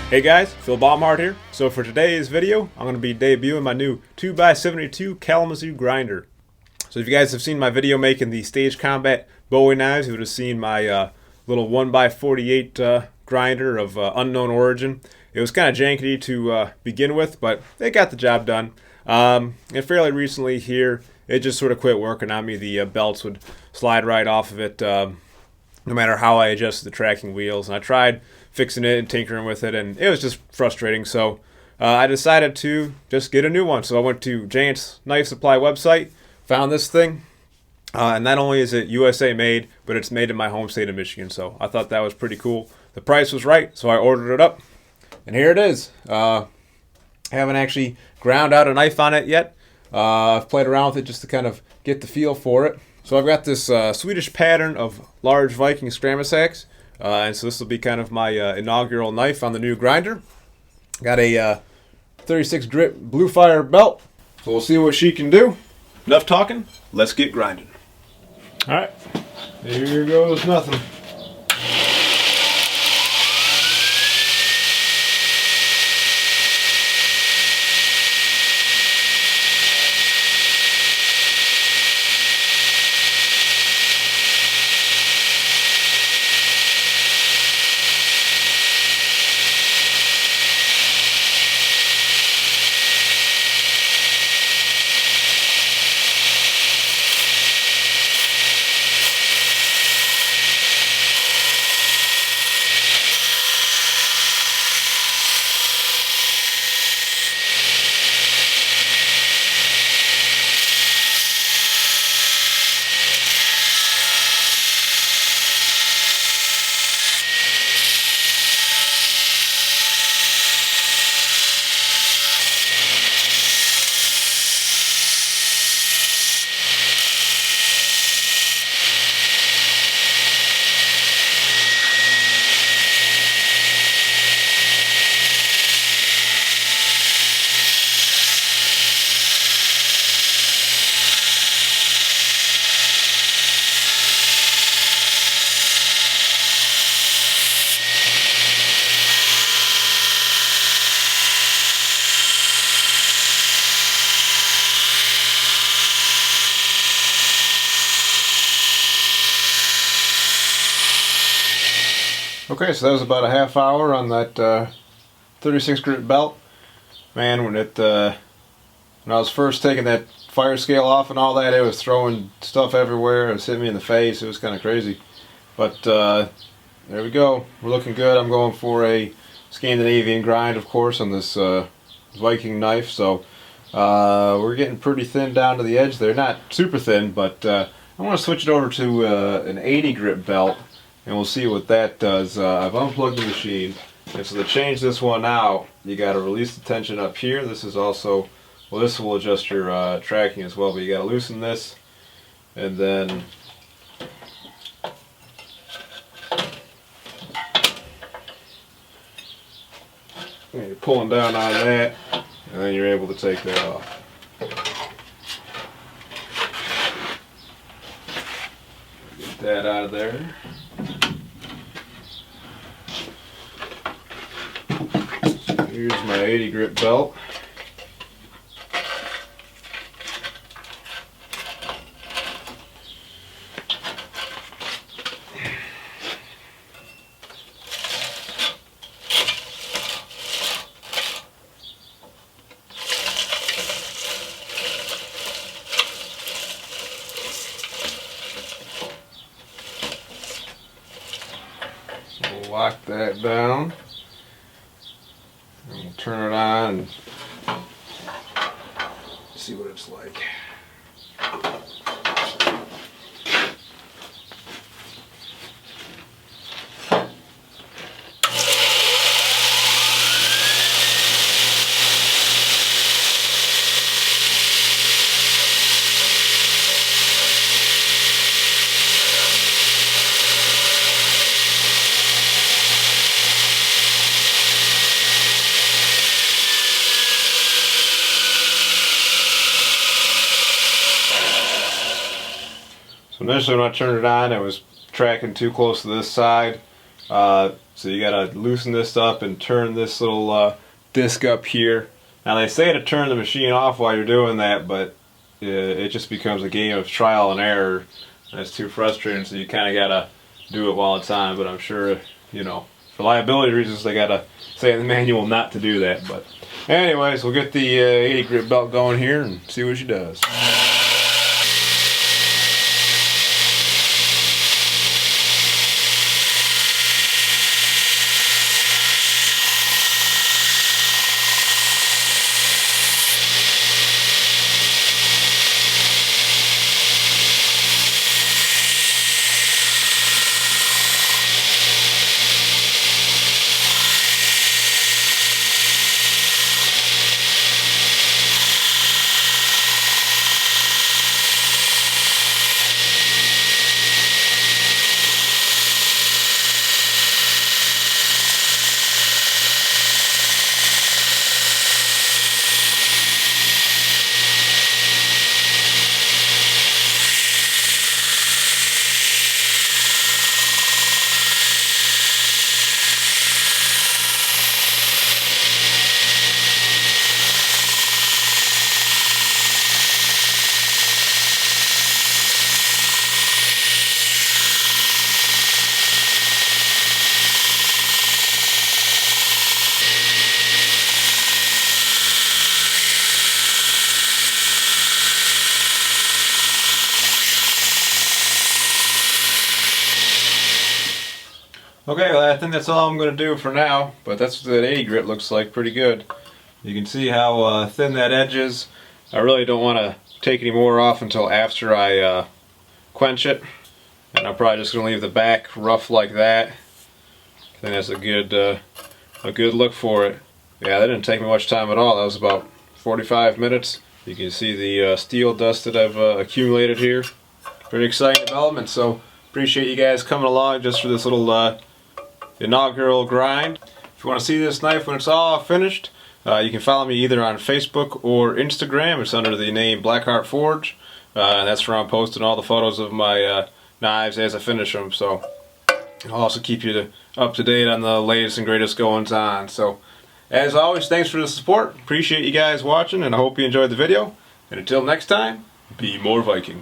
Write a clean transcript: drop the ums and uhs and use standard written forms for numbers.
Hey guys, Phil Baumhardt here. So for today's video, I'm going to be debuting my new 2x72 Kalamazoo grinder. So if you guys have seen my video making the Stage Combat Bowie knives, you would have seen my little 1x48 grinder of unknown origin. It was kind of janky to begin with, but it got the job done. And fairly recently here, it just sort of quit working on me. The belts would slide right off of it no matter how I adjusted the tracking wheels. And I tried fixing it and tinkering with it, and it was just frustrating. So I decided to just get a new one. So I went to Giant's Knife Supply website, found this thing, and not only is it USA made, but it's made in my home state of Michigan. So I thought that was pretty cool. The price was right, so I ordered it up, and here it is. I haven't actually ground out a knife on it yet. I've played around with it just to kind of get the feel for it. So I've got this Swedish pattern of large Viking Scramacks. And so this will be kind of my inaugural knife on the new grinder. Got a 36 grit Blue Fire belt, so we'll see what she can do. Enough talking, let's get grinding. Alright, here goes nothing. Okay, so that was about a half hour on that 36 grit belt. Man, when I was first taking that fire scale off and all that, it was throwing stuff everywhere. It was hitting me in the face. It was kind of crazy. But there we go. We're looking good. I'm going for a Scandinavian grind, of course, on this Viking knife. So we're getting pretty thin down to the edge there. Not super thin, but I want to switch it over to an 80 grit belt. And we'll see what that does. I've unplugged the machine, and so to change this one out, you got to release the tension up here. This is also, well, this will adjust your tracking as well, but you got to loosen this, and then you're pulling down on that, and then you're able to take that off. Get that out of there. Here's my 80 grit belt. So we'll lock that down. And we'll turn it on and see what it's like. So initially when I turned it on, it was tracking too close to this side, So you gotta loosen this up and turn this little disc up here. Now they say to turn the machine off while you're doing that, but it just becomes a game of trial and error. That's too frustrating, so you kind of gotta do it while it's on. But I'm sure, you know, for liability reasons, they gotta say in the manual not to do that. But anyways, we'll get the 80 grit belt going here and see what she does. Okay, well, I think that's all I'm going to do for now, but that's what that 80 grit looks like, pretty good. You can see how thin that edge is. I really don't want to take any more off until after I quench it, and I'm probably just going to leave the back rough like that. I think that's a good look for it. Yeah, that didn't take me much time at all. That was about 45 minutes. You can see the steel dust that I've accumulated here. Pretty exciting development, so appreciate you guys coming along just for this little inaugural grind. If you want to see this knife when it's all finished, you can follow me either on Facebook or Instagram. It's under the name Blackheart Forge. That's where I'm posting all the photos of my knives as I finish them. So I'll also keep you up to date on the latest and greatest goings on. So as always, thanks for the support. Appreciate you guys watching, and I hope you enjoyed the video. And until next time, be more Viking.